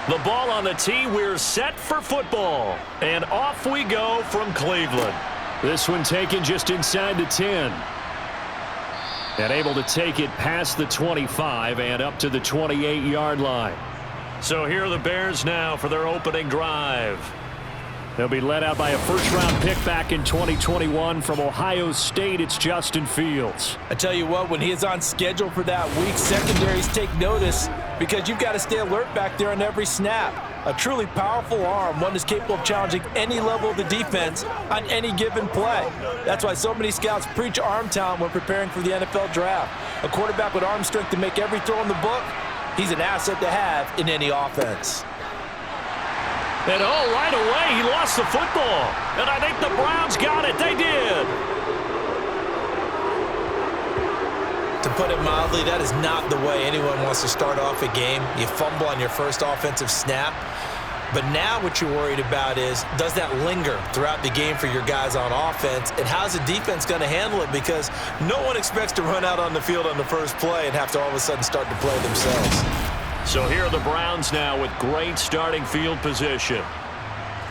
The ball on the tee. We're set for football. And off we go from Cleveland. This one taken just inside the 10. And able to take it past the 25 and up to the 28-yard line. So here are the Bears now for their opening drive. They'll be led out by a first-round pick back in 2021 from Ohio State. It's Justin Fields. I tell you what, when he is on schedule for that week, secondaries take notice because you've got to stay alert back there on every snap. A truly powerful arm, one that's capable of challenging any level of the defense on any given play. That's why so many scouts preach arm talent when preparing for the NFL draft. A quarterback with arm strength to make every throw in the book, he's an asset to have in any offense. And right away, he lost the football. And I think the Browns got it. They did. To put it mildly, that is not the way anyone wants to start off a game. You fumble on your first offensive snap. But now what you're worried about is, does that linger throughout the game for your guys on offense? And how's the defense going to handle it? Because no one expects to run out on the field on the first play and have to all of a sudden start to play themselves. So here are the Browns now with great starting field position.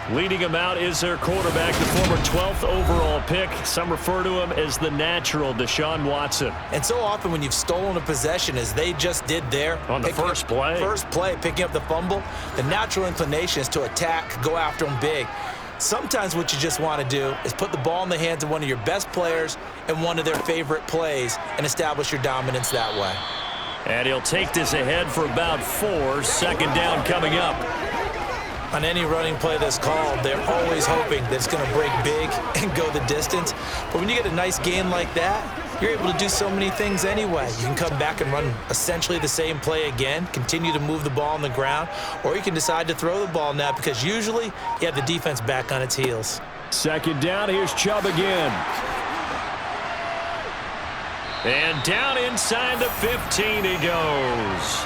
Leading them out is their quarterback, the former 12th overall pick. Some refer to him as the natural Deshaun Watson. And so often when you've stolen a possession, as they just did there. On the first play, picking up the fumble, the natural inclination is to attack, go after them big. Sometimes what you just want to do is put the ball in the hands of one of your best players and one of their favorite plays and establish your dominance that way. And he'll take this ahead for about 4. Second down coming up. On any running play that's called, they're always hoping that it's going to break big and go the distance. But when you get a nice gain like that, you're able to do so many things anyway. You can come back and run essentially the same play again, continue to move the ball on the ground, or you can decide to throw the ball now because usually you have the defense back on its heels. Second down, here's Chubb again. And down inside the 15 he goes.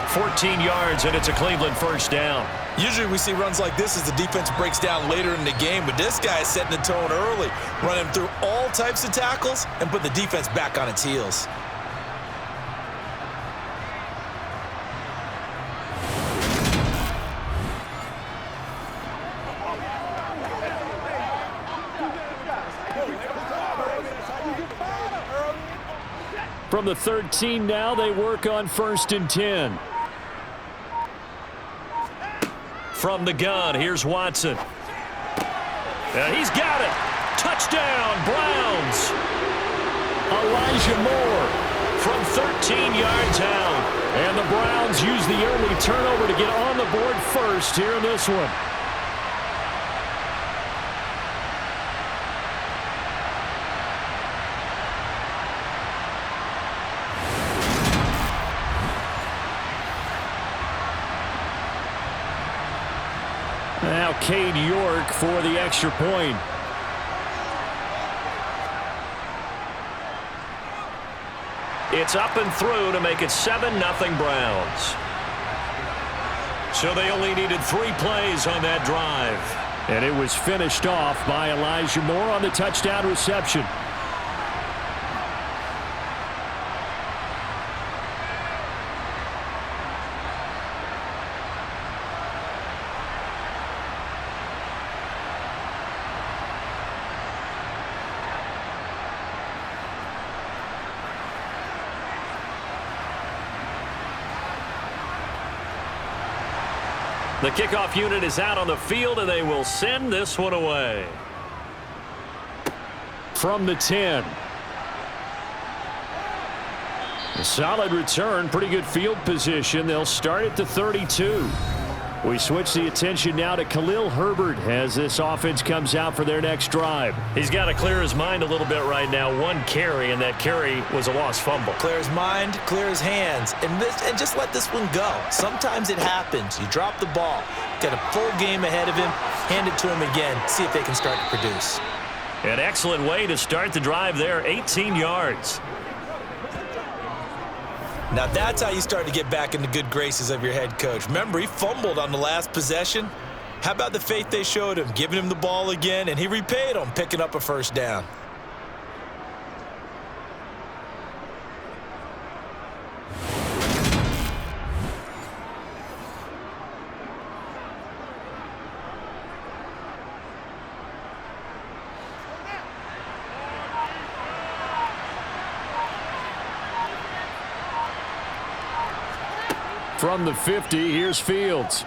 14 yards, and it's a Cleveland first down. Usually we see runs like this as the defense breaks down later in the game, but this guy is setting the tone early, running through all types of tackles and put the defense back on its heels. From the 13 now, they work on 1st and 10. From the gun, here's Watson. He's got it. Touchdown, Browns. Elijah Moore from 13 yards out. And the Browns use the early turnover to get on the board first here in this one. Now Cade York for the extra point. It's up and through to make it 7-0 Browns. So they only needed 3 plays on that drive. And it was finished off by Elijah Moore on the touchdown reception. The kickoff unit is out on the field, and they will send this one away. From the 10. A solid return, pretty good field position. They'll start at the 32. We switch the attention now to Khalil Herbert as this offense comes out for their next drive. He's got to clear his mind a little bit right now. 1 carry, and that carry was a lost fumble. Clear his mind, clear his hands, and just let this one go. Sometimes it happens. You drop the ball, got a full game ahead of him, hand it to him again, see if they can start to produce. An excellent way to start the drive there, 18 yards. Now that's how you start to get back in the good graces of your head coach. Remember, he fumbled on the last possession. How about the faith they showed him, giving him the ball again, and he repaid them, picking up a first down. From the 50, here's Fields.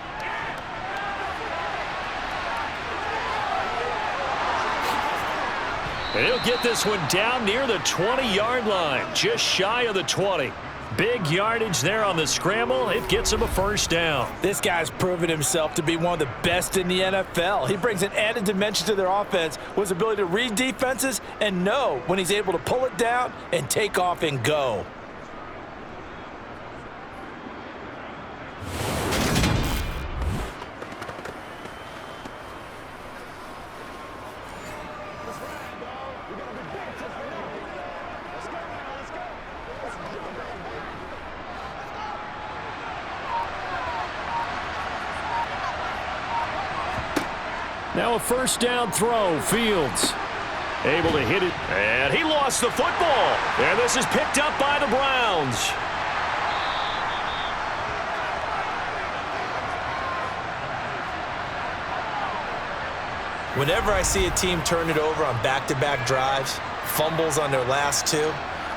He'll get this one down near the 20-yard line, just shy of the 20. Big yardage there on the scramble. It gets him a first down. This guy's proven himself to be one of the best in the NFL. He brings an added dimension to their offense with his ability to read defenses and know when he's able to pull it down and take off and go. Now a first down throw. Fields able to hit it. And he lost the football. And this is picked up by the Browns. Whenever I see a team turn it over on back-to-back drives, fumbles on their last two,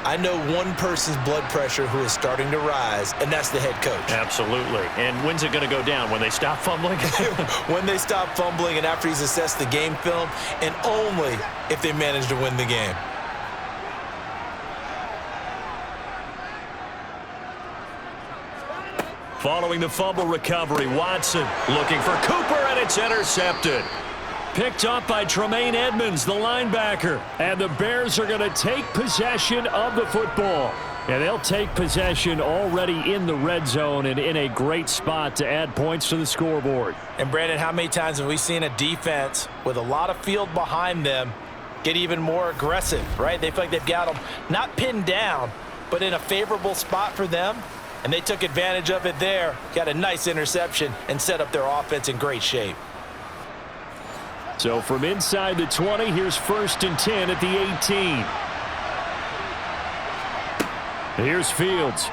I know one person's blood pressure who is starting to rise, and that's the head coach. Absolutely. And when's it going to go down? When they stop fumbling? When they stop fumbling and after he's assessed the game film, and only if they manage to win the game. Following the fumble recovery, Watson looking for Cooper, and it's intercepted. Picked up by Tremaine Edmonds, the linebacker. And the Bears are going to take possession of the football. And they'll take possession already in the red zone and in a great spot to add points to the scoreboard. And, Brandon, how many times have we seen a defense with a lot of field behind them get even more aggressive, right? They feel like they've got them not pinned down, but in a favorable spot for them. And they took advantage of it there, got a nice interception, and set up their offense in great shape. So from inside the 20, here's 1st and 10 at the 18. Here's Fields.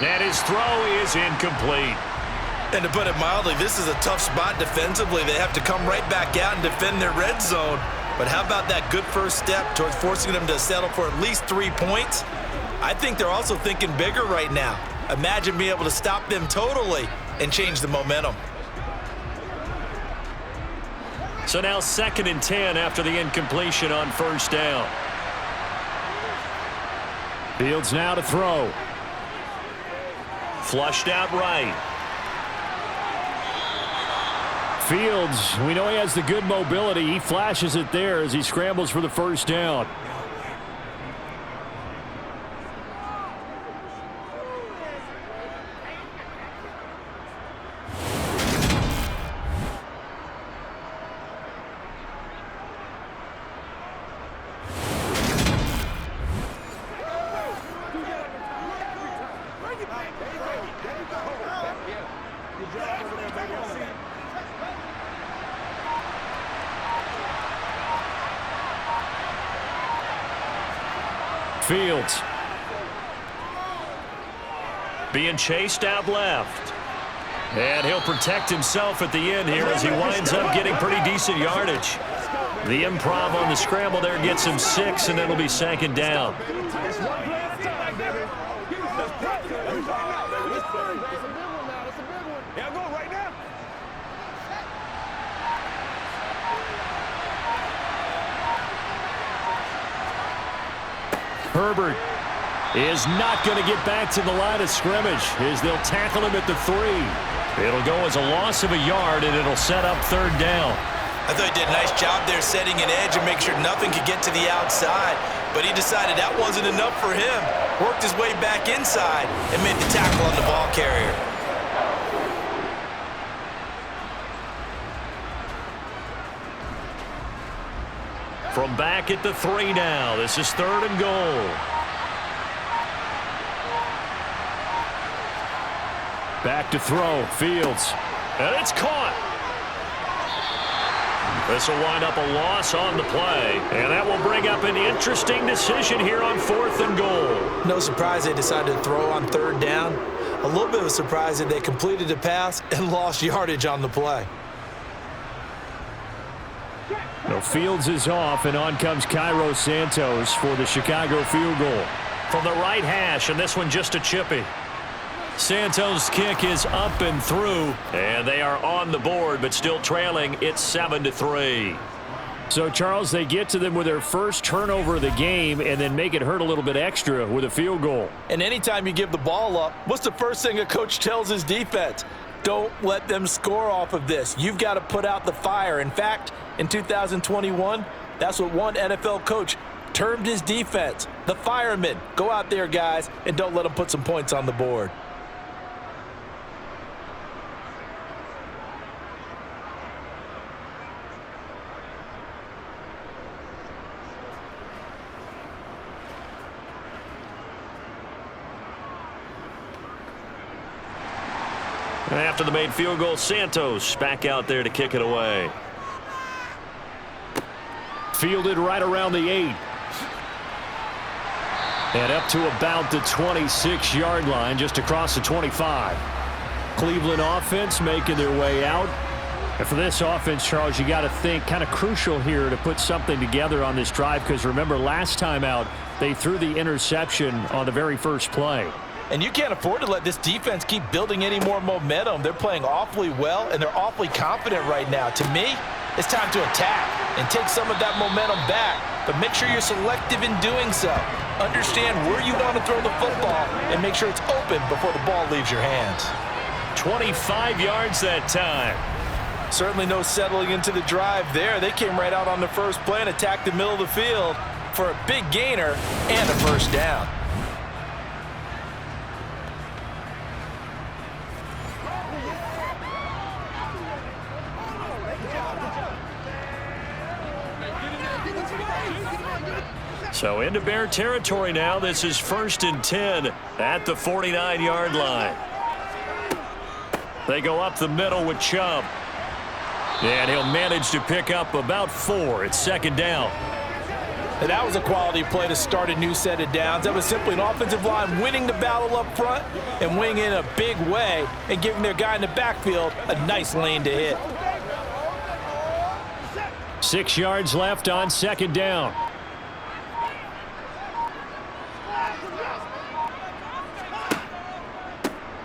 And his throw is incomplete. And to put it mildly, this is a tough spot defensively. They have to come right back out and defend their red zone. But how about that good first step towards forcing them to settle for at least 3 points? I think they're also thinking bigger right now. Imagine being able to stop them totally and change the momentum. So now 2nd and 10 after the incompletion on 1st down. Fields now to throw. Flushed out right. Fields, we know he has the good mobility. He flashes it there as he scrambles for the first down. Fields being chased out left. And he'll protect himself at the end here as he winds up getting pretty decent yardage. The improv on the scramble there gets him 6, and it'll be 2nd down. Herbert is not going to get back to the line of scrimmage as they'll tackle him at the 3. It'll go as a loss of a yard, and it'll set up 3rd down. I thought he did a nice job there setting an edge and make sure nothing could get to the outside. But he decided that wasn't enough for him. Worked his way back inside and made the tackle on the ball carrier. From back at the 3 now. This is 3rd and goal. Back to throw. Fields. And it's caught. This will wind up a loss on the play. And that will bring up an interesting decision here on 4th and goal. No surprise they decided to throw on 3rd down. A little bit of a surprise that they completed the pass and lost yardage on the play. No, Fields is off, and on comes Cairo Santos for the Chicago field goal. From the right hash, and this one just a chippy. Santos' kick is up and through, and they are on the board, but still trailing. It's 7-3. So, Charles, they get to them with their first turnover of the game and then make it hurt a little bit extra with a field goal. And anytime you give the ball up, what's the first thing a coach tells his defense? Don't let them score off of this. You've got to put out the fire. In fact, in 2021, that's what one NFL coach termed his defense, the firemen. Go out there, guys, and don't let them put some points on the board. After the made field goal, Santos back out there to kick it away. Fielded right around the 8. And up to about the 26-yard line, just across the 25. Cleveland offense making their way out. And for this offense, Charles, you got to think kind of crucial here to put something together on this drive, because remember, last time out, they threw the interception on the very first play. And you can't afford to let this defense keep building any more momentum. They're playing awfully well, and they're awfully confident right now. To me, it's time to attack and take some of that momentum back. But make sure you're selective in doing so. Understand where you want to throw the football and make sure it's open before the ball leaves your hands. 25 yards that time. Certainly no settling into the drive there. They came right out on the first play and attacked the middle of the field for a big gainer and a first down. So into Bear territory now. This is 1st and 10 at the 49-yard line. They go up the middle with Chubb. And he'll manage to pick up about 4. It's 2nd down. And that was a quality play to start a new set of downs. That was simply an offensive line winning the battle up front and winning in a big way and giving their guy in the backfield a nice lane to hit. 6 yards left on 2nd down.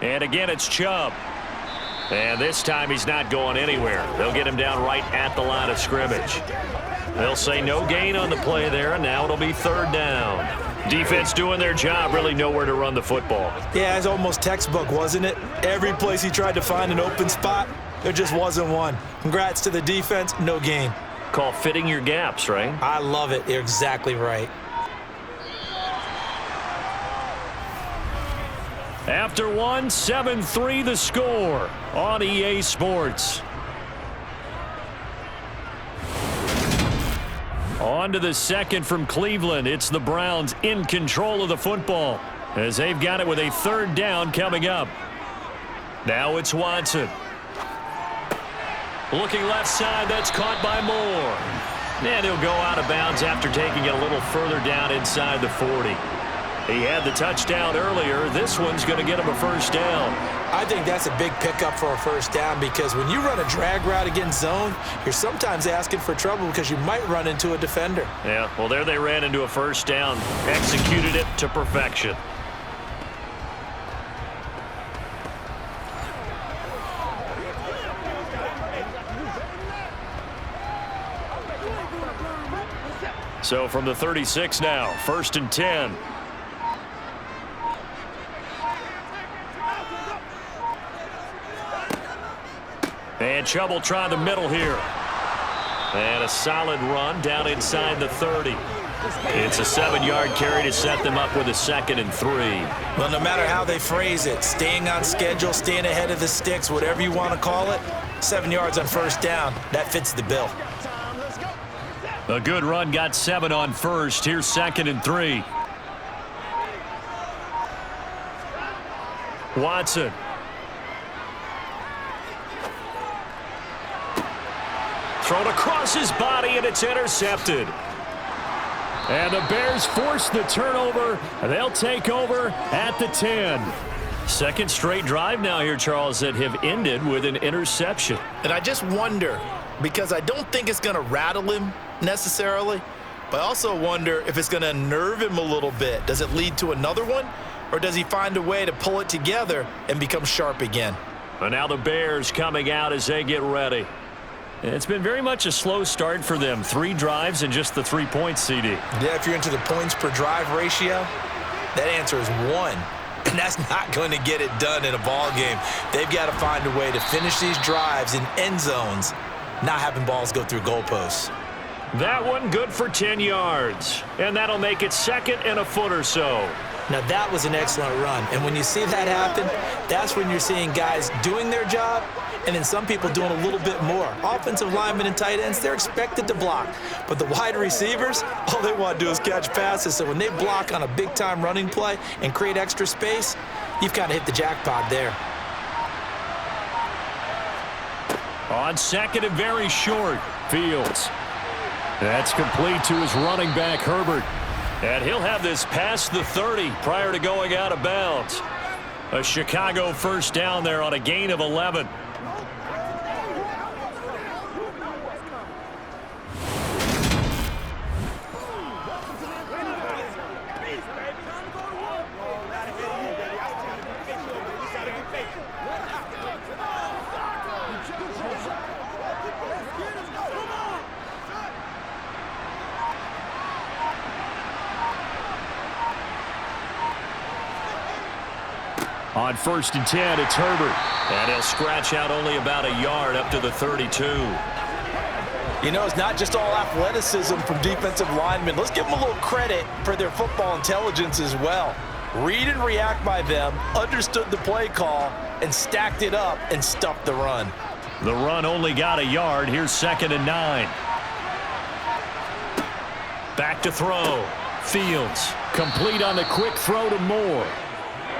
And again, it's Chubb. And this time he's not going anywhere. They'll get him down right at the line of scrimmage. They'll say no gain on the play there, and now it'll be 3rd down. Defense doing their job, really nowhere to run the football. Yeah, it's almost textbook, wasn't it? Every place he tried to find an open spot, there just wasn't one. Congrats to the defense, no gain. Call fitting your gaps, right? I love it. You're exactly right. After 1, 7-3 the score on EA Sports. On to the second from Cleveland. It's the Browns in control of the football as they've got it with a 3rd down coming up. Now it's Watson. Looking left side, that's caught by Moore. And he'll go out of bounds after taking it a little further down inside the 40. He had the touchdown earlier. This one's going to get him a 1st down. I think that's a big pickup for a 1st down, because when you run a drag route against zone, you're sometimes asking for trouble because you might run into a defender. Yeah, well, there they ran into a 1st down. Executed it to perfection. So from the 36 now, 1st and 10. And Chubb will try the middle here. And a solid run down inside the 30. It's a 7-yard carry to set them up with a 2nd and 3. Well, no matter how they phrase it, staying on schedule, staying ahead of the sticks, whatever you want to call it, 7 yards on 1st down, that fits the bill. A good run, got 7 on 1st. Here's 2nd and 3. Watson. Thrown across his body, and it's intercepted. And the Bears force the turnover. They'll take over at the 10. 2nd straight drive now here, Charles, that have ended with an interception. And I just wonder, because I don't think it's going to rattle him necessarily, but I also wonder if it's going to unnerve him a little bit. Does it lead to another one? or does he find a way to pull it together and become sharp again? And now the Bears coming out as they get ready. It's been very much a slow start for them. 3 drives and just the 3 points, CD. Yeah, if you're into the points per drive ratio, that answer is 1. And that's not going to get it done in a ball game. They've got to find a way to finish these drives in end zones, not having balls go through goalposts. That one good for 10 yards. And that'll make it 2nd and a foot or so. Now, that was an excellent run. And when you see that happen, that's when you're seeing guys doing their job and then some people doing a little bit more. Offensive linemen and tight ends, they're expected to block. But the wide receivers, all they want to do is catch passes. So when they block on a big-time running play and create extra space, you've kind of hit the jackpot there. On 2nd and very short, Fields. That's complete to his running back, Herbert. And he'll have this past the 30 prior to going out of bounds. A Chicago first down there on a gain of 11. On 1st and 10, it's Herbert. And he'll scratch out only about a yard up to the 32. You know, it's not just all athleticism from defensive linemen. Let's give them a little credit for their football intelligence as well. Read and react by them, understood the play call, and stacked it up and stuffed the run. The run only got a yard. Here's 2nd and 9. Back to throw. Fields, complete on the quick throw to Moore.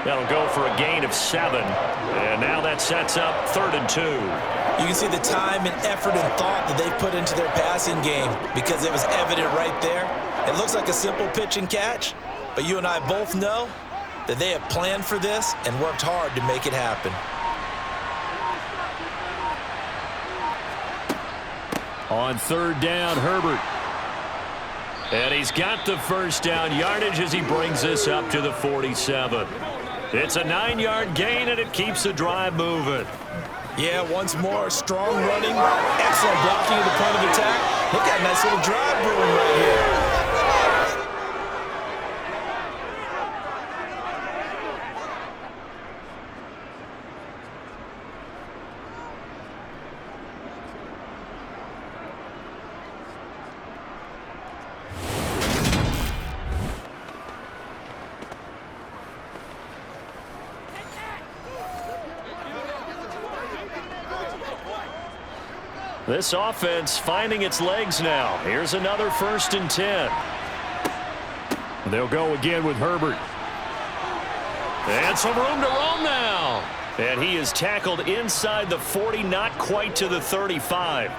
That'll go for a gain of 7. And now that sets up 3rd and 2. You can see the time and effort and thought that they put into their passing game because it was evident right there. It looks like a simple pitch and catch, but you and I both know that they have planned for this and worked hard to make it happen. On 3rd down, Herbert. And he's got the first down yardage as he brings this up to the 47. It's a 9-yard gain, and it keeps the drive moving. Yeah, once more, strong running, excellent blocking at the point of attack. Look at a nice little drive brewing right here. This offense finding its legs now. Here's another 1st and 10. They'll go again with Herbert. And some room to roam now. And he is tackled inside the 40, not quite to the 35.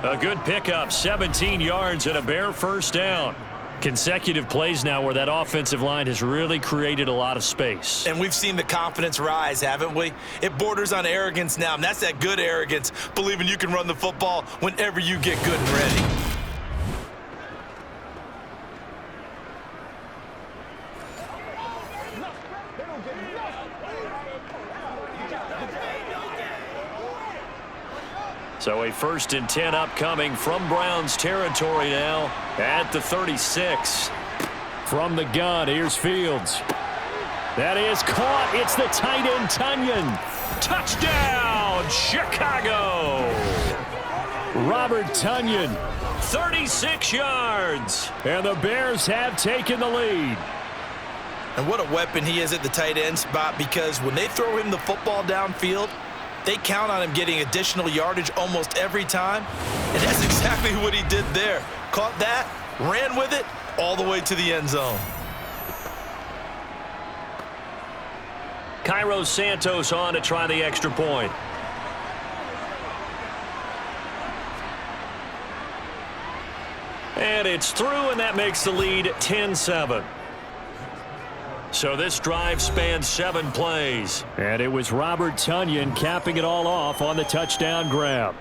A good pickup, 17 yards and a bare first down. Consecutive plays now where that offensive line has really created a lot of space. And we've seen the confidence rise, haven't we? It borders on arrogance now, and that's that good arrogance, believing you can run the football whenever you get good and ready. So a 1st and 10 upcoming from Browns territory now at the 36. From the gun, here's Fields. That is caught. It's the tight end, Tunyon. Touchdown, Chicago! Robert Tunyon. 36 yards. And the Bears have taken the lead. And what a weapon he is at the tight end spot, because when they throw him the football downfield, they count on him getting additional yardage almost every time. And that's exactly what he did there. Caught that, ran with it, all the way to the end zone. Cairo Santos on to try the extra point. And it's through, and that makes the lead 10-7. So this drive spans 7 plays. And it was Robert Tunyon capping it all off on the touchdown grab.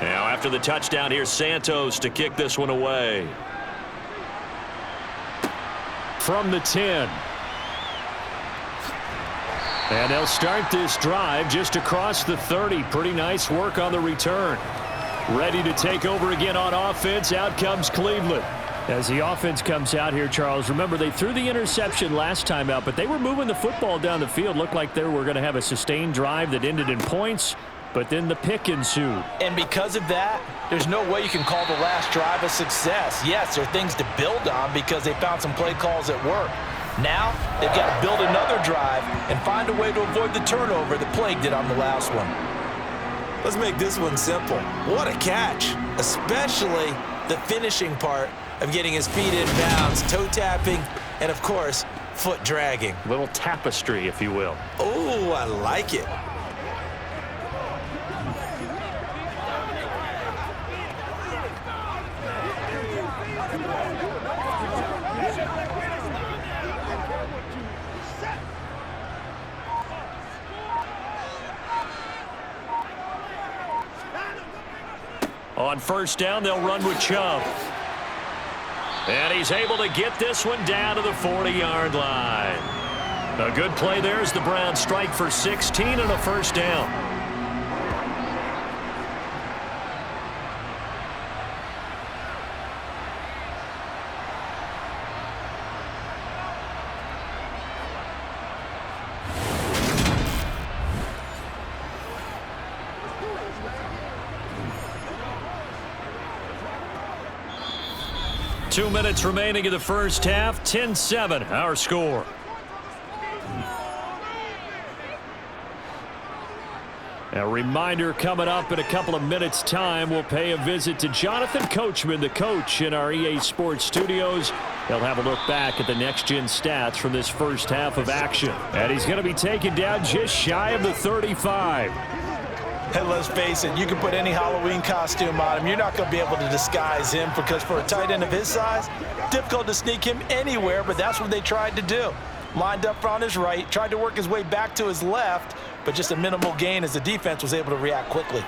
Now after the touchdown, here's Santos to kick this one away. From the 10. And they'll start this drive just across the 30. Pretty nice work on the return. Ready to take over again on offense. Out comes Cleveland. As the offense comes out here, Charles, remember they threw the interception last time out, but they were moving the football down the field. Looked like they were going to have a sustained drive that ended in points, but then the pick ensued. And because of that, there's no way you can call the last drive a success. Yes, there are things to build on because they found some play calls that work. Now, they've got to build another drive and find a way to avoid the turnover that plagued it on the last one. Let's make this one simple. What a catch, especially the finishing part of getting his feet in bounds, toe tapping, and of course, foot dragging. Little tapestry, if you will. Oh, I like it. On first down, they'll run with Chubb. And he's able to get this one down to the 40-yard line. A good play there as the Browns strike for 16 and a first down. Two minutes remaining in the first half. 10-7, our score. A reminder coming up in a couple of minutes' time. We'll pay a visit to Jonathan Coachman, the coach in our EA Sports studios. They'll have a look back at the next-gen stats from this first half of action. And he's going to be taken down just shy of the 35. And let's face it, you can put any Halloween costume on him. You're not going to be able to disguise him because for a tight end of his size, difficult to sneak him anywhere, but that's what they tried to do. Lined up on his right, tried to work his way back to his left, but just a minimal gain as the defense was able to react quickly.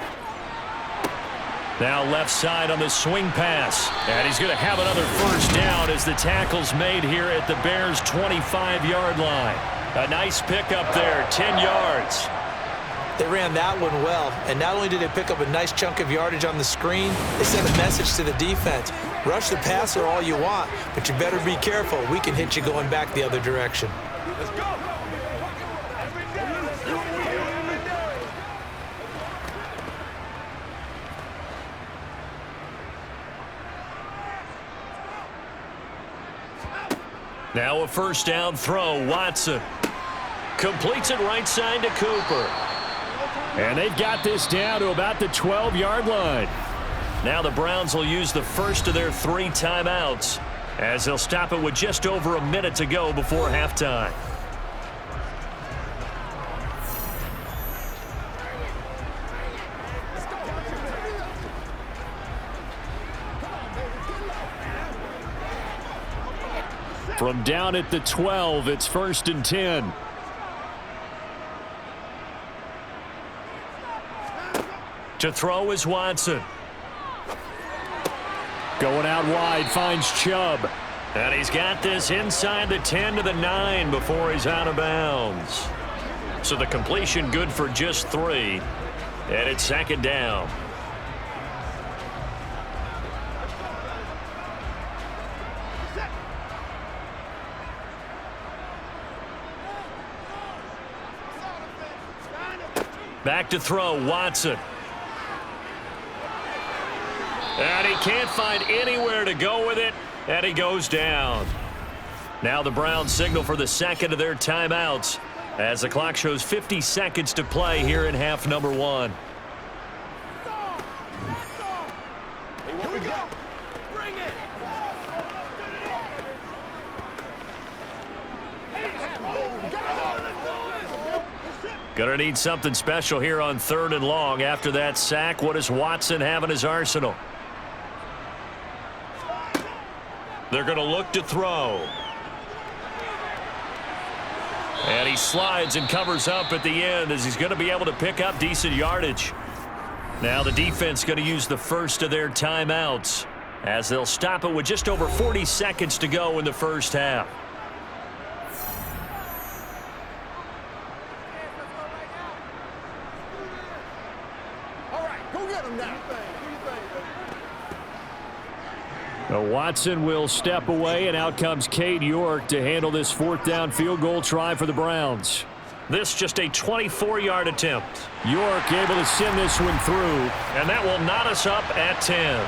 Now left side on the swing pass. And he's going to have another first down as the tackle's made here at the Bears' 25-yard line. A nice pickup there, 10 yards. They ran that one well, and not only did they pick up a nice chunk of yardage on the screen, they sent a message to the defense. Rush the passer all you want, but you better be careful. We can hit you going back the other direction. Let's go. Now a first down throw, Watson. Completes it right side to Cooper. And they've got this down to about the 12-yard line. Now the Browns will use the first of their 3 timeouts as they'll stop it with just over a minute to go before halftime. From down at the 12, it's 1st and 10. To throw is Watson. Going out wide, finds Chubb. And he's got this inside the 10 to the 9 before he's out of bounds. So the completion good for just 3. And it's 2nd down. Back to throw, Watson. And he can't find anywhere to go with it, and he goes down. Now the Browns signal for the second of their timeouts as the clock shows 50 seconds to play here in half number 1. Gonna need something special here on 3rd and long. After that sack, what does Watson have in his arsenal? They're going to look to throw. And he slides and covers up at the end as he's going to be able to pick up decent yardage. Now the defense going to use the first of their timeouts as they'll stop it with just over 40 seconds to go in the first half. Watson will step away, and out comes Cade York to handle this fourth down field goal try for the Browns. This just a 24-yard attempt. York able to send this one through. And that will knot us up at 10.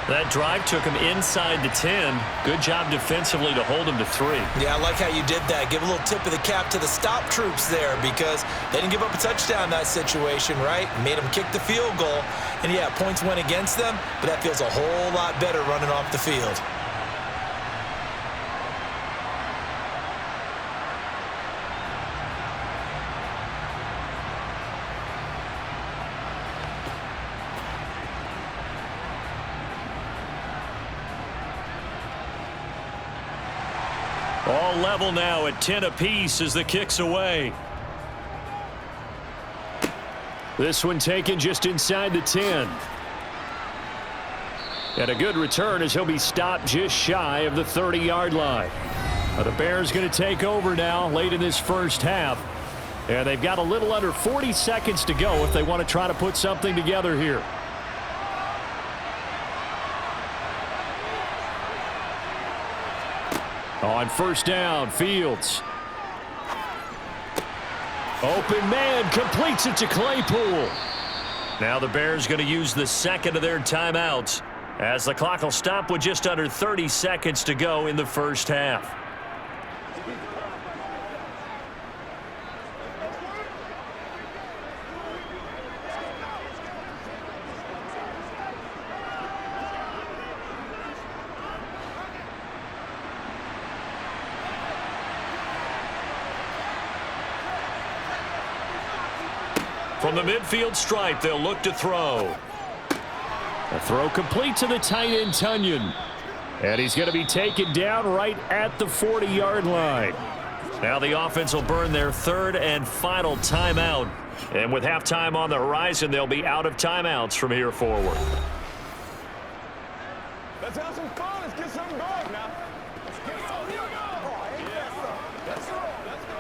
That drive took him inside the 10. Good job defensively to hold him to 3. Yeah, I like how you did that. Give a little tip of the cap to the stop troops there because they didn't give up a touchdown in that situation, right? Made them kick the field goal. And, yeah, points went against them, but that feels a whole lot better running off the field. All level now at 10 apiece as the kick's away. This one taken just inside the 10. And a good return as he'll be stopped just shy of the 30-yard line. The Bears going to take over now late in this first half. And they've got a little under 40 seconds to go if they want to try to put something together here. On first down, Fields. Open man, completes it to Claypool. Now the Bears going to use the second of their timeouts as the clock will stop with just under 30 seconds to go in the first half. From the midfield stripe, they'll look to throw. A throw complete to the tight end, Tunyon. And he's going to be taken down right at the 40-yard line. Now the offense will burn their third and final timeout. And with halftime on the horizon, they'll be out of timeouts from here forward. Let's have some fun. Let's get something going now. Let's get something going. Let's go. Let's go.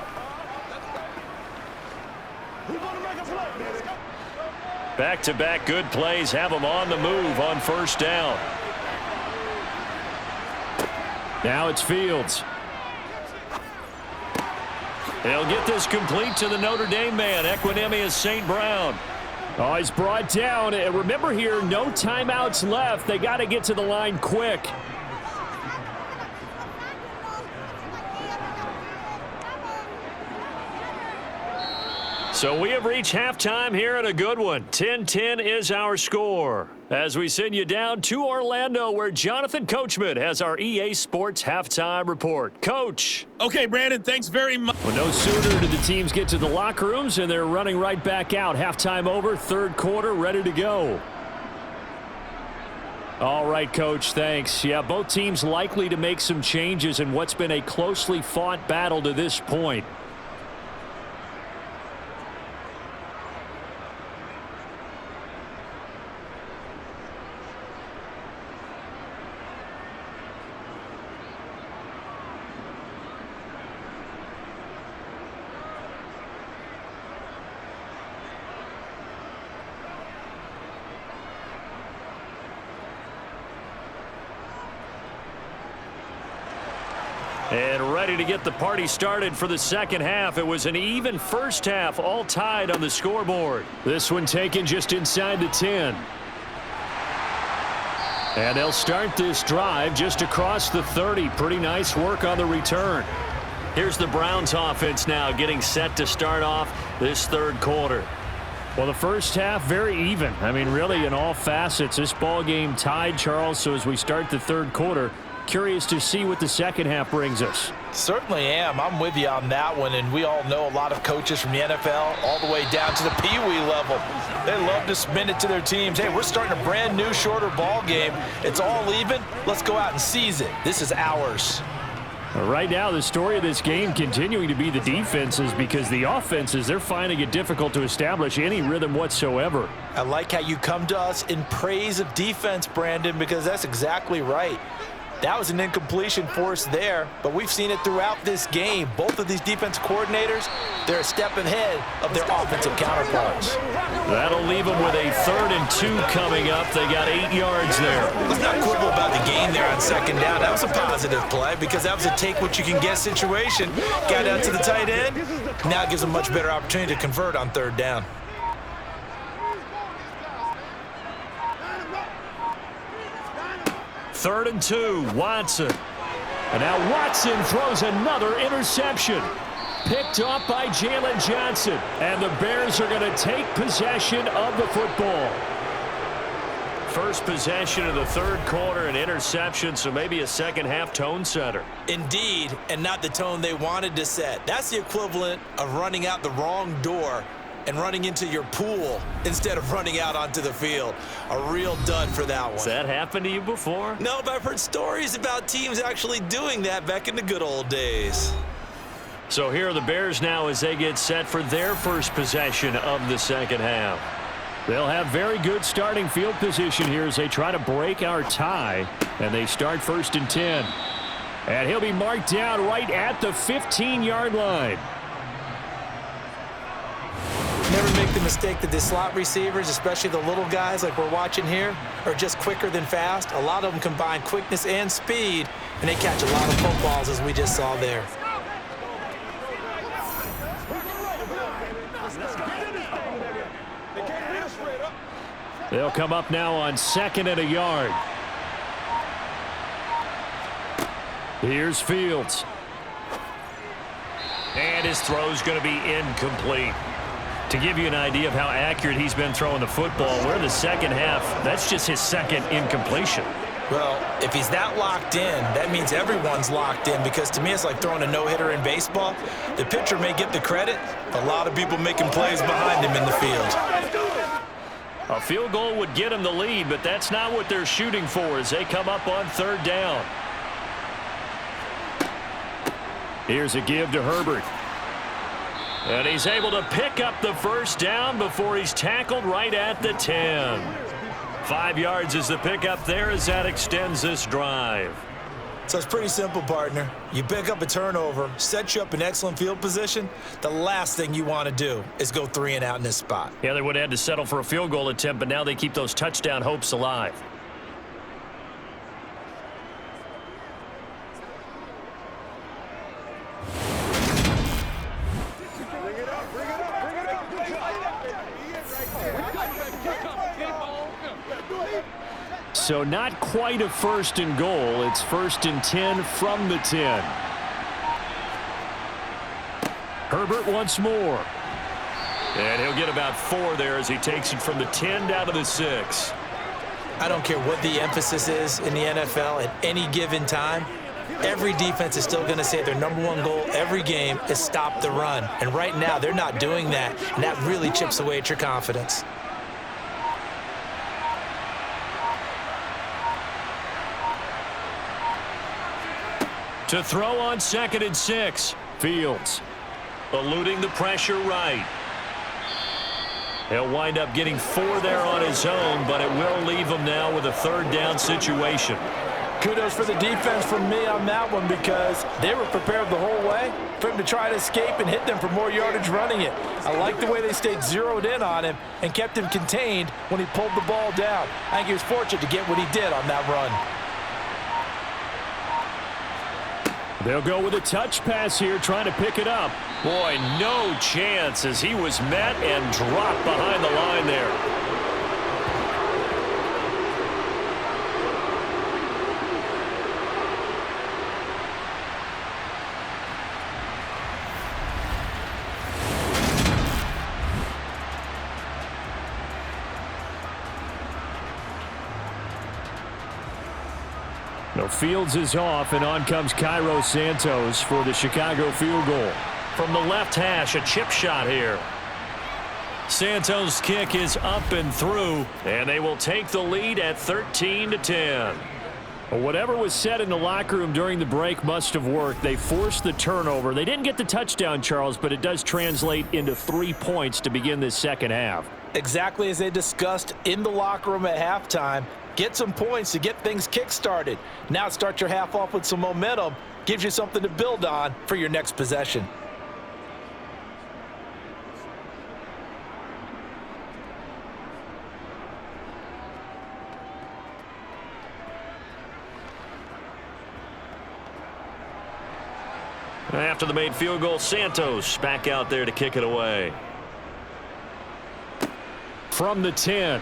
Who's going to make a play? Let's go. Back-to-back good plays have them on the move on first down. Now it's Fields. They'll get this complete to the Notre Dame man, Equinemius St. Brown. Oh, he's brought down. And remember here, no timeouts left. They got to get to the line quick. So we have reached halftime here at a good one. 10-10 is our score. As we send you down to Orlando, where Jonathan Coachman has our EA Sports halftime report. Coach. Okay, Brandon, thanks very much. Well, no sooner did the teams get to the locker rooms, and they're running right back out. Halftime over, third quarter, ready to go. All right, Coach, thanks. Yeah, both teams likely to make some changes in what's been a closely fought battle to this point. And ready to get the party started for the second half. It was an even first half, all tied on the scoreboard. This one taken just inside the 10. And they'll start this drive just across the 30. Pretty nice work on the return. Here's the Browns offense now getting set to start off this third quarter. Well, the first half, very even. I mean, really, in all facets, this ball game tied, Charles. So as we start the third quarter, curious to see what the second half brings us. Certainly am. I'm with you on that one, and we all know a lot of coaches from the NFL all the way down to the Pee Wee level. They love to spin it to their teams. Hey, we're starting a brand new, shorter ball game. It's all even. Let's go out and seize it. This is ours. Right now, the story of this game continuing to be the defenses, because the offenses, they're finding it difficult to establish any rhythm whatsoever. I like how you come to us in praise of defense, Brandon, because that's exactly right. That was an incompletion for us there, but we've seen it throughout this game. Both of these defense coordinators, they're a step ahead of their offensive counterparts. That'll leave them with a 3rd and 2 coming up. They got 8 yards there. Let's not quibble about the gain there on 2nd down. That was a positive play because that was a take-what-you-can-get situation. Got out to the tight end. Now it gives them a much better opportunity to convert on 3rd down. Third and 2, Watson. And now Watson throws another interception. Picked off by Jalen Johnson. And the Bears are going to take possession of the football. First possession of the 3rd quarter, an interception, so maybe a second-half tone setter. Indeed, and not the tone they wanted to set. That's the equivalent of running out the wrong door and running into your pool instead of running out onto the field. A real dud for that one. Has that happened to you before? No, but I've heard stories about teams actually doing that back in the good old days. So here are the Bears now as they get set for their first possession of the second half. They'll have very good starting field position here as they try to break our tie. And they start 1st and 10. And he'll be marked down right at the 15-yard line. Never make the mistake that the slot receivers, especially the little guys like we're watching here, are just quicker than fast. A lot of them combine quickness and speed, and they catch a lot of footballs, as we just saw there. They'll come up now on 2nd and a yard. Here's Fields. And his throw's going to be incomplete. To give you an idea of how accurate he's been throwing the football, we're in the second half. That's just his 2nd incompletion. Well, if he's that locked in, that means everyone's locked in, because to me it's like throwing a no-hitter in baseball. The pitcher may get the credit, but a lot of people making plays behind him in the field. A field goal would get him the lead, but that's not what they're shooting for as they come up on 3rd down. Here's a give to Herbert. And he's able to pick up the 1st down before he's tackled right at the 10. 5 yards is the pickup there as that extends this drive. So it's pretty simple, partner. You pick up a turnover, set you up in excellent field position. The last thing you want to do is go 3 and out in this spot. Yeah, they would have had to settle for a field goal attempt, but now they keep those touchdown hopes alive. So not quite a 1st and goal. It's 1st and 10 from the 10. Herbert once more. And he'll get about 4 there as he takes it from the 10 down to the 6. I don't care what the emphasis is in the NFL at any given time. Every defense is still going to say their #1 goal every game is stop the run. And right now, they're not doing that, and that really chips away at your confidence. To throw on 2nd and 6. Fields. Eluding the pressure right. He'll wind up getting 4 there on his own, but it will leave him now with a 3rd down situation. Kudos for the defense from me on that one, because they were prepared the whole way for him to try to escape and hit them for more yardage running it. I like the way they stayed zeroed in on him and kept him contained when he pulled the ball down. I think he was fortunate to get what he did on that run. They'll go with a touch pass here, trying to pick it up. Boy, no chance as he was met and dropped behind the line there. No, Fields is off, and on comes Cairo Santos for the Chicago field goal. From the left hash, a chip shot here. Santos' kick is up and through, and they will take the lead at 13-10. Well, whatever was said in the locker room during the break must have worked. They forced the turnover. They didn't get the touchdown, Charles, but it does translate into 3 points to begin this second half. Exactly as they discussed in the locker room at halftime. Get some points to get things kick-started. Now start your half off with some momentum. Gives you something to build on for your next possession. After the made field goal, Santos back out there to kick it away. From the 10.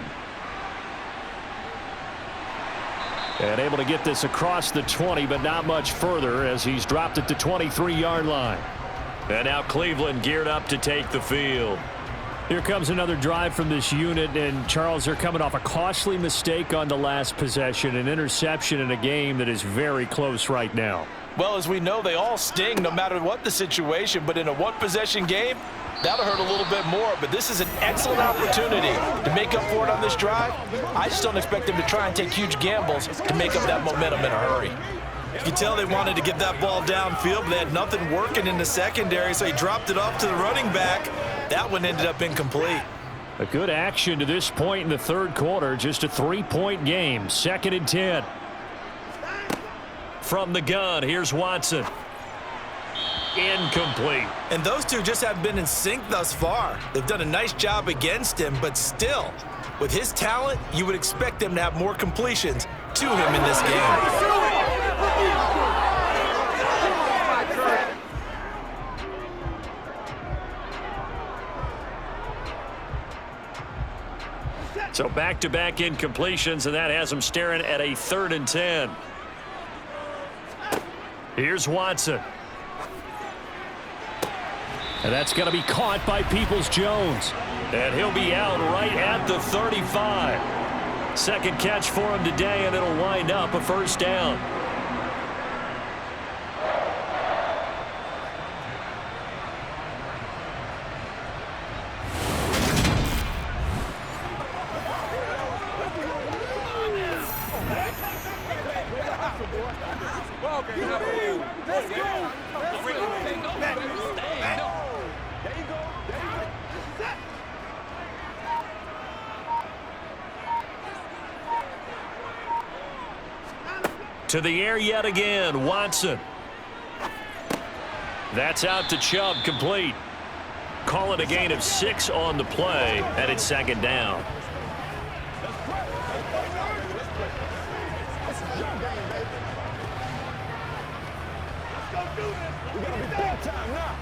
And able to get this across the 20, but not much further as he's dropped it to 23-yard line. And now Cleveland geared up to take the field. Here comes another drive from this unit, and Charles, they're coming off a costly mistake on the last possession, an interception in a game that is very close right now. Well, as we know, they all sting no matter what the situation, but in a one-possession game, that'll hurt a little bit more. But this is an excellent opportunity to make up for it on this drive. I just don't expect them to try and take huge gambles to make up that momentum in a hurry. You can tell they wanted to get that ball downfield, but they had nothing working in the secondary, so he dropped it off to the running back. That one ended up incomplete. A good action to this point in the third quarter. Just a 3-point game. 2nd and 10. From the gun, here's Watson. Incomplete. And those two just haven't been in sync thus far. They've done a nice job against him, but still, with his talent, you would expect them to have more completions to him in this game. So back-to-back incompletions, and that has them staring at a 3rd and 10. Here's Watson. And that's going to be caught by Peoples-Jones. And he'll be out right at the 35. Second catch for him today, and it'll wind up a first down. To the air yet again, Watson. That's out to Chubb, complete. Call it a gain of 6 on the play, and it's 2nd down. We gotta be big time now.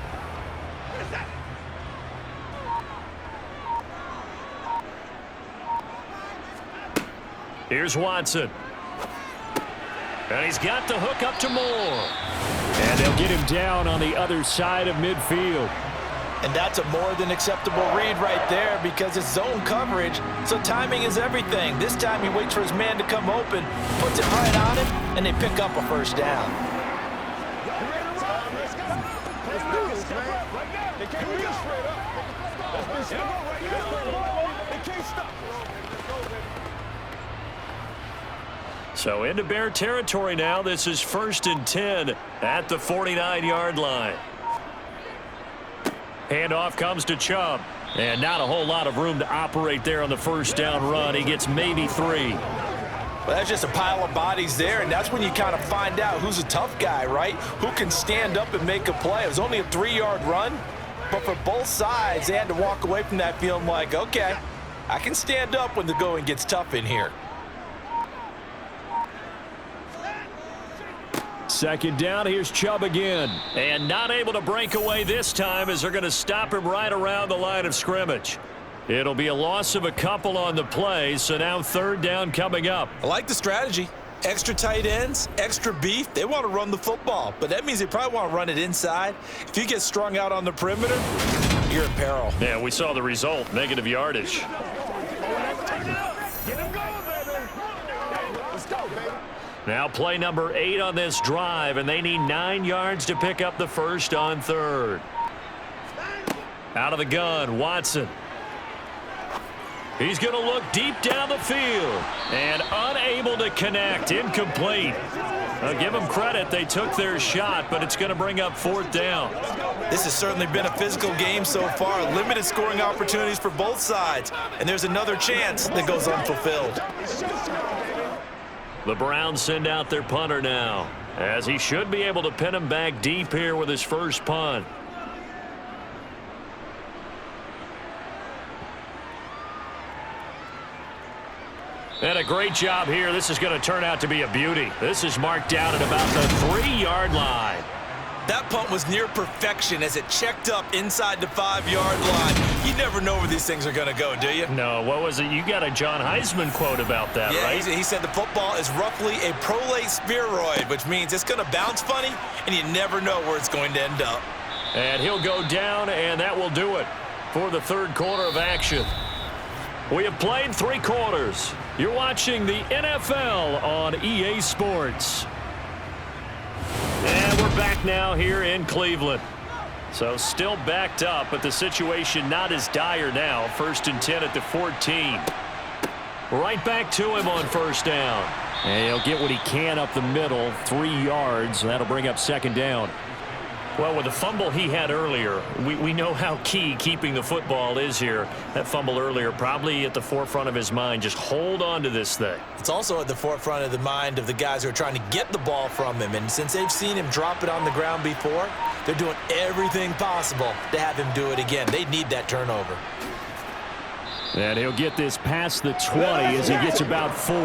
Here's Watson. And he's got the hook up to Moore. And they'll get him down on the other side of midfield. And that's a more than acceptable read right there because it's zone coverage, so timing is everything. This time he waits for his man to come open, puts it right on him, and they pick up a first down. So into Bear territory now. This is 1st and 10 at the 49-yard line. Handoff comes to Chubb. And not a whole lot of room to operate there on the first down run. He gets maybe 3. Well, that's just a pile of bodies there, and that's when you kind of find out who's a tough guy, right? Who can stand up and make a play. It was only a 3-yard run, but for both sides, they had to walk away from that feeling like, okay, I can stand up when the going gets tough in here. 2nd down, here's Chubb again. And not able to break away this time as they're going to stop him right around the line of scrimmage. It'll be a loss of a couple on the play, so now 3rd down coming up. I like the strategy. Extra tight ends, extra beef. They want to run the football, but that means they probably want to run it inside. If you get strung out on the perimeter, you're in peril. Yeah, we saw the result, negative yardage. Get him going, baby. Let's go, baby. Now play number 8 on this drive, and they need 9 yards to pick up the first on 3rd. Out of the gun, Watson. He's going to look deep down the field and unable to connect. Incomplete. Give them credit. They took their shot, but it's going to bring up 4th down. This has certainly been a physical game so far. Limited scoring opportunities for both sides. And there's another chance that goes unfulfilled. The Browns send out their punter now, as he should be able to pin him back deep here with his first punt. And a great job here. This is going to turn out to be a beauty. This is marked out at about the 3-yard line. That punt was near perfection as it checked up inside the 5-yard line. You never know where these things are going to go, do you? No, what was it? You got a John Heisman quote about that, right? Yeah, he said the football is roughly a prolate spheroid, which means it's going to bounce funny, and you never know where it's going to end up. And he'll go down, and that will do it for the 3rd quarter of action. We have played 3 quarters. You're watching the NFL on EA Sports. And we're back now here in Cleveland. So still backed up, but the situation not as dire now. 1st and 10 at the 14. Right back to him on 1st down. And he'll get what he can up the middle, 3 yards. And that'll bring up 2nd down. Well, with the fumble he had earlier, we know how key keeping the football is here. That fumble earlier probably at the forefront of his mind. Just hold on to this thing. It's also at the forefront of the mind of the guys who are trying to get the ball from him. And since they've seen him drop it on the ground before, they're doing everything possible to have him do it again. They need that turnover. And he'll get this past the 20 as he gets about 4.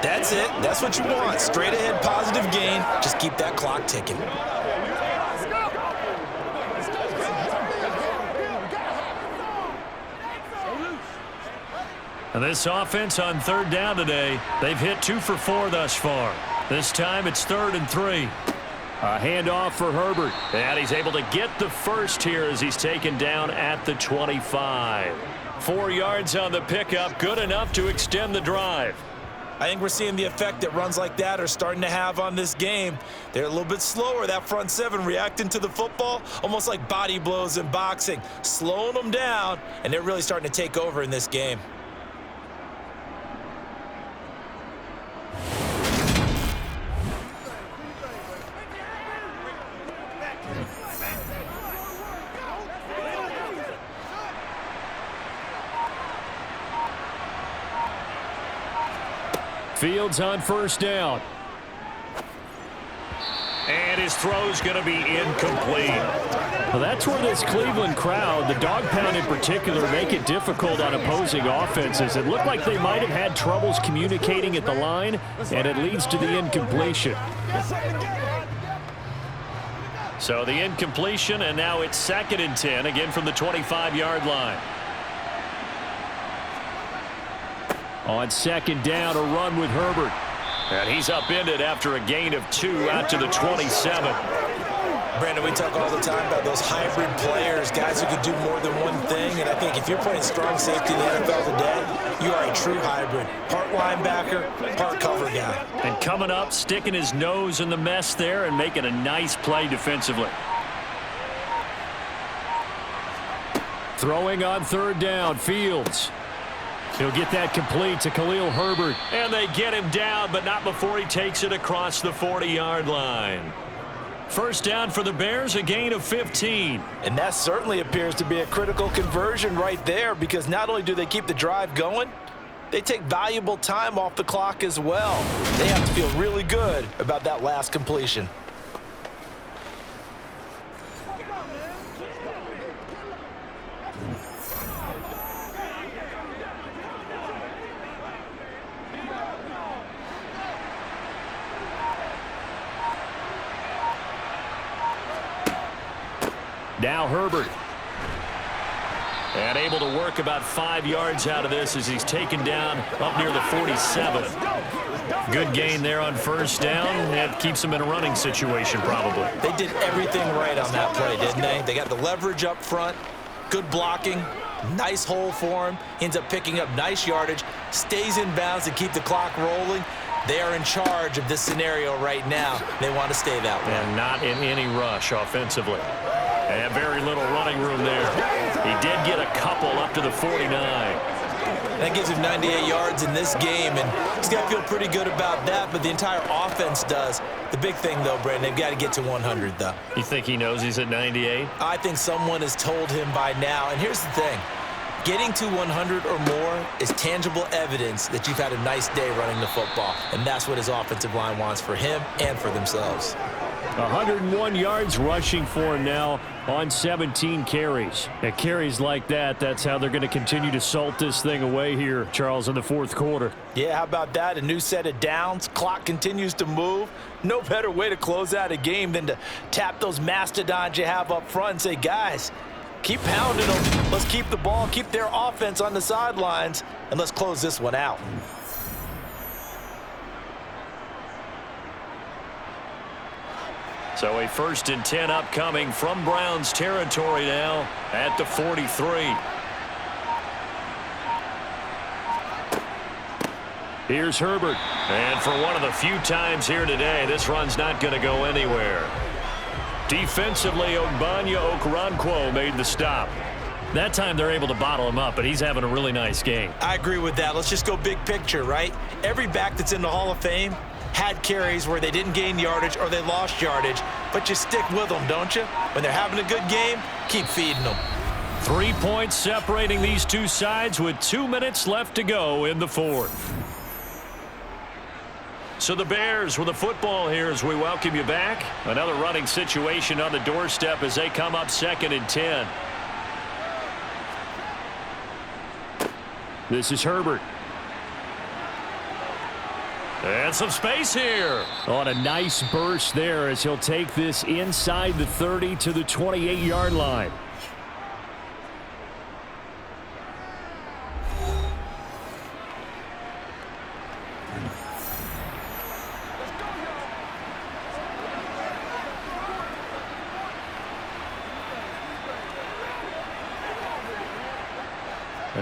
That's it. That's what you want. Straight ahead positive gain. Just keep that clock ticking. And this offense on 3rd down today, they've hit 2 for 4 thus far. This time it's 3rd and 3. A handoff for Herbert. And he's able to get the first here as he's taken down at the 25. 4 yards on the pickup, good enough to extend the drive. I think we're seeing the effect that runs like that are starting to have on this game. They're a little bit slower, that front 7 reacting to the football, almost like body blows in boxing, slowing them down, and they're really starting to take over in this game. Fields on 1st down. And his throw's going to be incomplete. Well, that's where this Cleveland crowd, the dog pound in particular, make it difficult on opposing offenses. It looked like they might have had troubles communicating at the line, and it leads to the incompletion. So the incompletion, and now it's 2nd and 10, again from the 25-yard line. On 2nd down, a run with Herbert. And he's upended after a gain of 2 out to the 27. Brandon, we talk all the time about those hybrid players, guys who can do more than one thing. And I think if you're playing strong safety in the NFL today, you are a true hybrid. Part linebacker, part cover guy. And coming up, sticking his nose in the mess there and making a nice play defensively. Throwing on 3rd down, Fields. He'll get that complete to Khalil Herbert. And they get him down, but not before he takes it across the 40-yard line. 1st down for the Bears, a gain of 15. And that certainly appears to be a critical conversion right there, because not only do they keep the drive going, they take valuable time off the clock as well. They have to feel really good about that last completion. Now Herbert. And able to work about 5 yards out of this as he's taken down up near the 47. Good gain there on 1st down. That keeps him in a running situation probably. They did everything right on that play, didn't they? They got the leverage up front, good blocking, nice hole for him. He ends up picking up nice yardage, stays in bounds to keep the clock rolling. They are in charge of this scenario right now. They want to stay that way. And not in any rush offensively. And very little running room there. He did get a couple up to the 49. That gives him 98 yards in this game, and he's got to feel pretty good about that, but the entire offense does. The big thing, though, Brandon, they've got to get to 100, though. You think he knows he's at 98? I think someone has told him by now, and here's the thing. Getting to 100 or more is tangible evidence that you've had a nice day running the football, and that's what his offensive line wants for him and for themselves. 101 yards rushing for him now on 17 carries. At carries like that, that's how they're going to continue to salt this thing away here, Charles, in the fourth quarter. Yeah, how about that? A new set of downs. Clock continues to move. No better way to close out a game than to tap those mastodons you have up front and say, guys, keep pounding them. Let's keep the ball, keep their offense on the sidelines, and let's close this one out. So a 1st and 10 upcoming from Browns territory now at the 43. Here's Herbert. And for one of the few times here today, this run's not going to go anywhere. Defensively, Ogbanya Okoronkwo made the stop. That time they're able to bottle him up, but he's having a really nice game. I agree with that. Let's just go big picture, right? Every back that's in the Hall of Fame had carries where they didn't gain yardage or they lost yardage, but you stick with them, don't you? When they're having a good game, keep feeding them. 3 points separating these two sides with 2 minutes left to go in the fourth. So the Bears with the football here as we welcome you back. Another running situation on the doorstep as they come up 2nd and 10. This is Herbert. And some space here. On a nice burst there as he'll take this inside the 30 to the 28-yard line.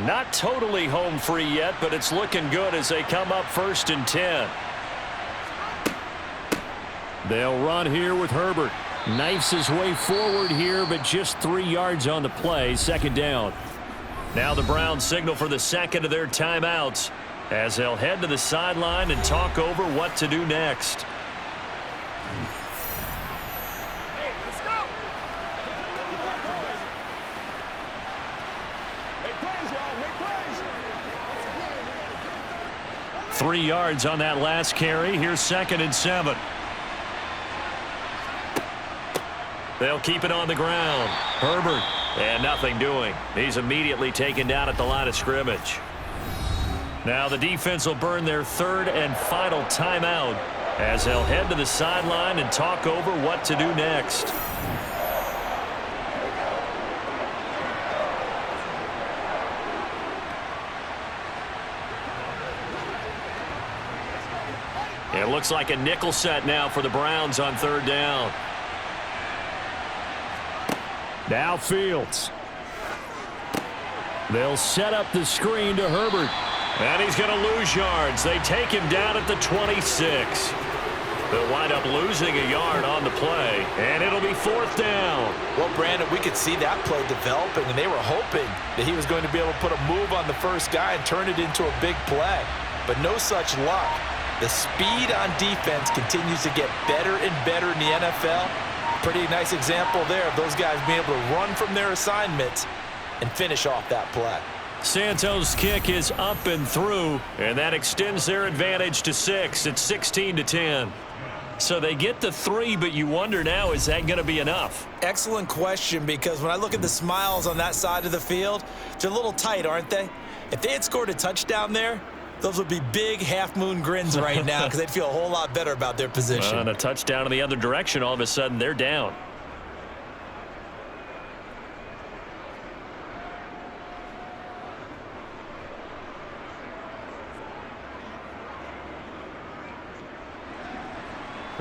Not totally home free yet, but it's looking good as they come up 1st and 10. They'll run here with Herbert. Knifes his way forward here, but just 3 yards on the play. 2nd down. Now the Browns signal for the second of their timeouts as they'll head to the sideline and talk over what to do next. Hey, let's go. Make plays, y'all. Make plays. 3 yards on that last carry. Here's 2nd and 7. They'll keep it on the ground. Herbert, and nothing doing. He's immediately taken down at the line of scrimmage. Now the defense will burn their 3rd and final timeout as they'll head to the sideline and talk over what to do next. It looks like a nickel set now for the Browns on 3rd down. Now Fields. They'll set up the screen to Herbert. And he's going to lose yards. They take him down at the 26. They'll wind up losing a yard on the play, and it'll be 4th down. Well, Brandon, we could see that play developing, and they were hoping that he was going to be able to put a move on the first guy and turn it into a big play. But no such luck. The speed on defense continues to get better and better in the NFL. Pretty nice example there of those guys being able to run from their assignments and finish off that play. Santos' kick is up and through, and that extends their advantage to 6. It's 16-10. So they get the 3, but you wonder now, is that going to be enough? Excellent question, because when I look at the smiles on that side of the field, they're a little tight, aren't they? If they had scored a touchdown there, those would be big half-moon grins right now because they'd feel a whole lot better about their position. And a touchdown in the other direction, all of a sudden they're down.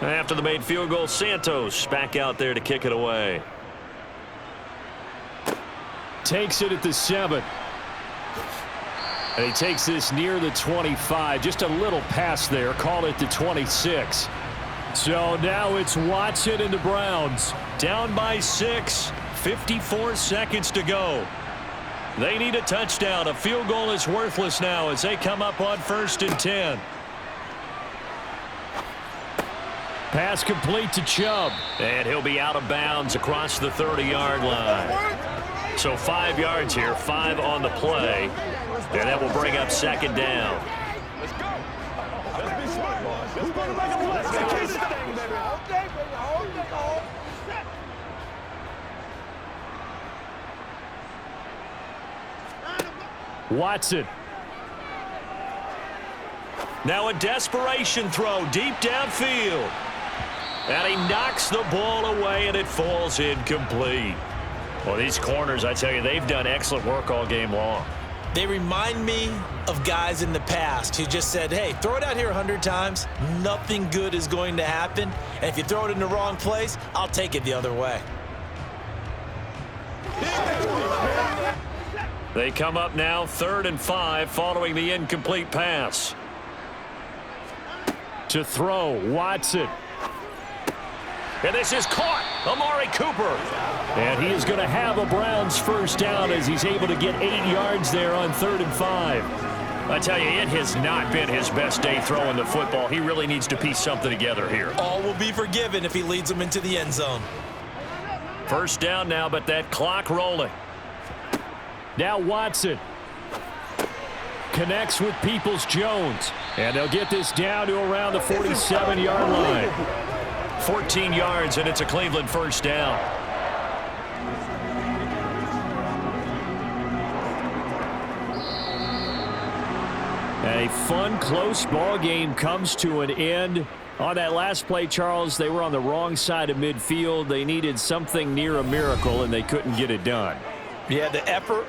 After the made field goal, Santos back out there to kick it away. Takes it at the 7. And he takes this near the 25. Just a little pass there. Call it the 26. So now it's Watson and the Browns. Down by 6. 54 seconds to go. They need a touchdown. A field goal is worthless now as they come up on 1st and 10. Pass complete to Chubb. And he'll be out of bounds across the 30-yard line. So 5 yards here, 5 on the play. And that will bring up 2nd down. Let's go. Let's be smart, boys. Let's go to make a play. Let's keep this thing, baby. All day, baby. All day, all day. Watson. Now a desperation throw deep downfield. And he knocks the ball away, and it falls incomplete. Well, these corners, I tell you, they've done excellent work all game long. They remind me of guys in the past who just said, hey, throw it out here 100 times. Nothing good is going to happen. And if you throw it in the wrong place, I'll take it the other way. They come up now 3rd and 5 following the incomplete pass. To throw, Watson. And this is caught. Amari Cooper. And he is going to have a Browns first down as he's able to get 8 yards there on 3rd and 5. I tell you, it has not been his best day throwing the football. He really needs to piece something together here. All will be forgiven if he leads them into the end zone. First down now, but that clock rolling. Now Watson connects with Peoples-Jones. And they'll get this down to around the 47-yard line. 14 yards, and it's a Cleveland first down. A fun, close ball game comes to an end. On that last play, Charles, they were on the wrong side of midfield. They needed something near a miracle, and they couldn't get it done. Yeah, the effort,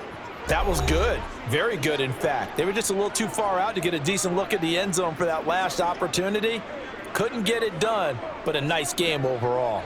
that was good. Very good, in fact. They were just a little too far out to get a decent look at the end zone for that last opportunity. Couldn't get it done, but a nice game overall.